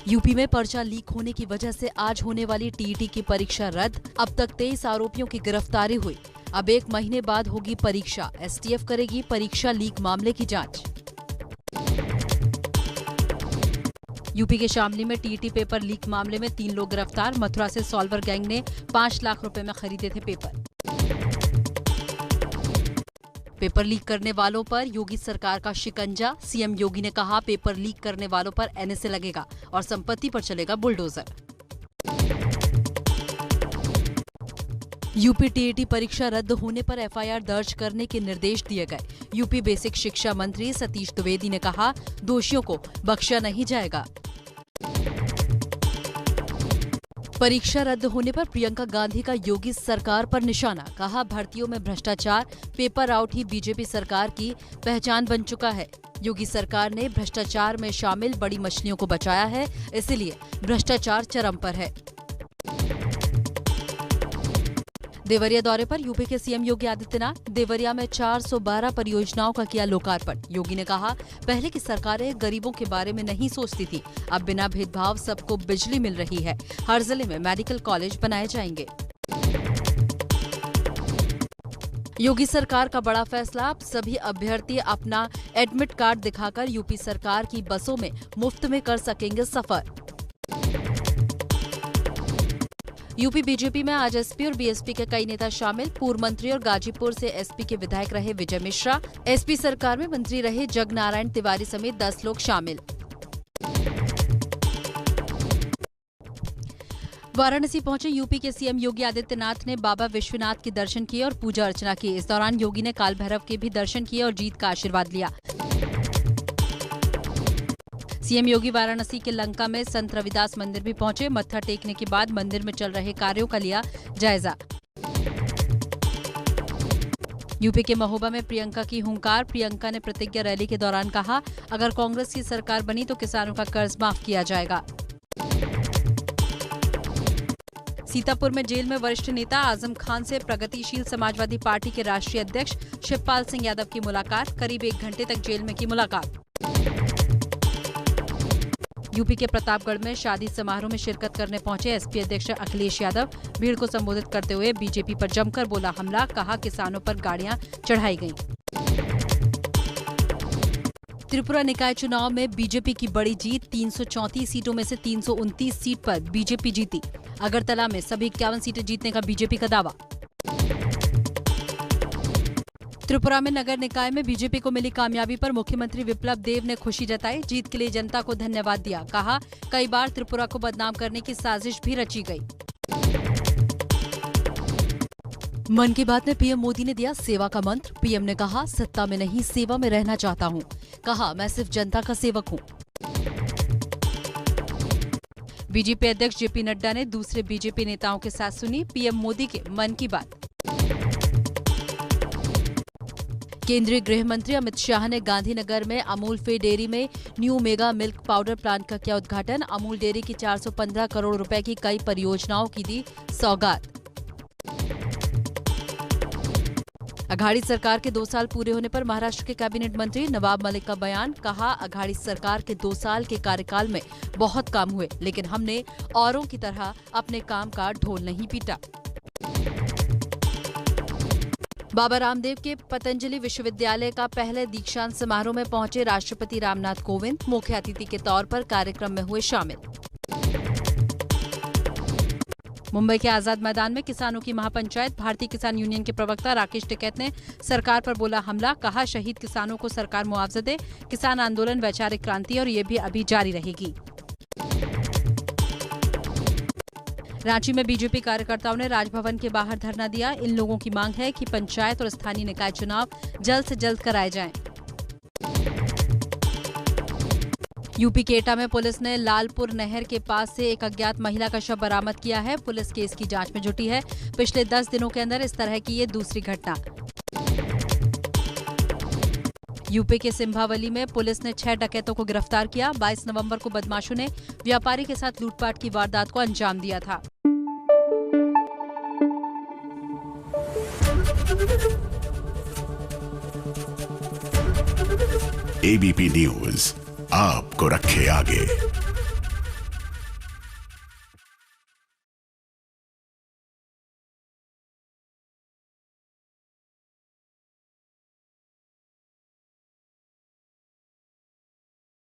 UP में पर्चा leak होने की वजह से आज होने वाली टीईटी की परीक्षा रद्द। अब तक 23 आरोपियों की गिरफ्तारी हुई। अब 1 महीने बाद होगी परीक्षा। एसटीएफ करेगी परीक्षा लीक मामले की जांच। यूपी के शामली में टीईटी पेपर लीक मामले में 3 लोग गिरफ्तार। मथुरा से सॉल्वर गैंग ने 5 लाख रुपए में खरीदे थे पेपर। पेपर लीक करने वालों पर योगी सरकार का शिकंजा। सीएम योगी ने कहा, पेपर लीक करने वालों पर एनएसए लगेगा और संपत्ति पर चलेगा बुलडोजर। यूपी टीईटी परीक्षा रद्द होने पर एफआईआर दर्ज करने के निर्देश दिए गए। यूपी बेसिक शिक्षा मंत्री सतीश द्विवेदी ने कहा, दोषियों को बख्शा नहीं जाएगा। परीक्षा रद्द होने पर प्रियंका गांधी का योगी सरकार पर निशाना। कहा, भर्तियों में भ्रष्टाचार, पेपर आउट ही बीजेपी सरकार की पहचान बन चुका है। योगी सरकार ने भ्रष्टाचार में शामिल बड़ी मछलियों को बचाया है, इसलिए भ्रष्टाचार चरम पर है। देवरिया दौरे पर यूपी के सीएम योगी आदित्यनाथ। देवरिया में 412 परियोजनाओं का किया लोकार्पण। योगी ने कहा, पहले की सरकारें गरीबों के बारे में नहीं सोचती थी, अब बिना भेदभाव सबको बिजली मिल रही है। हर जिले में मेडिकल कॉलेज बनाए जाएंगे। योगी सरकार का बड़ा फैसला, अब सभी अभ्यर्थी अपना एडमिट कार्ड दिखाकर यूपी सरकार की बसों में मुफ्त में कर सकेंगे सफर। यूपी बीजेपी में आज एसपी और बीएसपी के कई नेता शामिल। पूर्व मंत्री और गाजीपुर से एसपी के विधायक रहे विजय मिश्रा। एसपी सरकार में मंत्री रहे जगनारायण तिवारी समेत 10 लोग शामिल। वाराणसी पहुंचे यूपी के सीएम योगी आदित्यनाथ ने बाबा विश्वनाथ के दर्शन किए और पूजा अर्चना की। इस दौरान योगी ने काल भैरव के भी दर्शन किए और जीत का आशीर्वाद लिया। सीएम योगी वाराणसी के लंका में संत रविदास मंदिर भी पहुंचे। मत्था टेकने के बाद मंदिर में चल रहे कार्यों का लिया जायजा। यूपी के महोबा में प्रियंका की हुंकार। प्रियंका ने प्रतिज्ञा रैली के दौरान कहा, अगर कांग्रेस की सरकार बनी तो किसानों का कर्ज माफ किया जाएगा। सीतापुर में जेल में वरिष्ठ नेता आजम खान से प्रगतिशील समाजवादी पार्टी के राष्ट्रीय अध्यक्ष शिवपाल सिंह यादव की मुलाकात। करीब 1 घंटे तक जेल में की मुलाकात। यूपी के प्रतापगढ़ में शादी समारोह में शिरकत करने पहुंचे एसपी अध्यक्ष अखिलेश यादव। भीड़ को संबोधित करते हुए बीजेपी पर जमकर बोला हमला। कहा, किसानों पर गाड़ियां चढ़ाई गईं। त्रिपुरा निकाय चुनाव में बीजेपी की बड़ी जीत। 334 सीटों में से 329 सीट पर बीजेपी जीती। अगरतला में सभी 51 सीटें जीतने का बीजेपी का दावा। त्रिपुरा में नगर निकाय में बीजेपी को मिली कामयाबी पर मुख्यमंत्री विप्लव देव ने खुशी जताई। जीत के लिए जनता को धन्यवाद दिया। कहा, कई बार त्रिपुरा को बदनाम करने की साजिश भी रची गई। मन की बात में पीएम मोदी ने दिया सेवा का मंत्र। पीएम ने कहा, सत्ता में नहीं सेवा में रहना चाहता हूं। कहा, मैं सिर्फ जनता का सेवक हूं। बीजेपी अध्यक्ष जेपी नड्डा ने दूसरे बीजेपी नेताओं के साथ सुनी पीएम मोदी के मन की बात। केंद्रीय गृह मंत्री अमित शाह ने गांधीनगर में अमूल फे डेयरी में new mega milk powder plant का किया उद्घाटन। अमूल डेयरी की 415 करोड़ रुपए की कई परियोजनाओं की दी सौगात। अघाड़ी सरकार के 2 साल पूरे होने पर महाराष्ट्र के कैबिनेट मंत्री नवाब मलिक का बयान। कहा, अघाड़ी सरकार के 2 साल के कार्यकाल में बहुत काम हुए, लेकिन हमने औरों की तरह अपने काम का ढोल नहीं पीटा। बाबा रामदेव के पतंजलि विश्वविद्यालय का पहले दीक्षांत समारोह में पहुंचे राष्ट्रपति रामनाथ कोविंद। मुख्य अतिथि के तौर पर कार्यक्रम में हुए शामिल। मुंबई के आजाद मैदान में किसानों की महापंचायत। भारतीय किसान यूनियन के प्रवक्ता राकेश टिकैत ने सरकार पर बोला हमला। कहा, शहीद किसानों को सरकार मुआवजा दे। किसान आंदोलन वैचारिक क्रांति और ये भी अभी जारी रहेगी। रांची में बीजेपी कार्यकर्ताओं ने राजभवन के बाहर धरना दिया। इन लोगों की मांग है कि पंचायत और स्थानीय निकाय चुनाव जल्द से जल्द कराए जाएं। यूपी के एटा में पुलिस ने लालपुर नहर के पास से एक अज्ञात महिला का शव बरामद किया है। पुलिस केस की जांच में जुटी है। पिछले 10 दिनों के अंदर इस तरह की ये दूसरी घटना। यूपी के सिंभावली में पुलिस ने 6 डकैतों को गिरफ्तार किया। 22 नवंबर को बदमाशों ने व्यापारी के साथ लूटपाट की वारदात को अंजाम दिया था। एबीपी न्यूज आपको रखे आगे।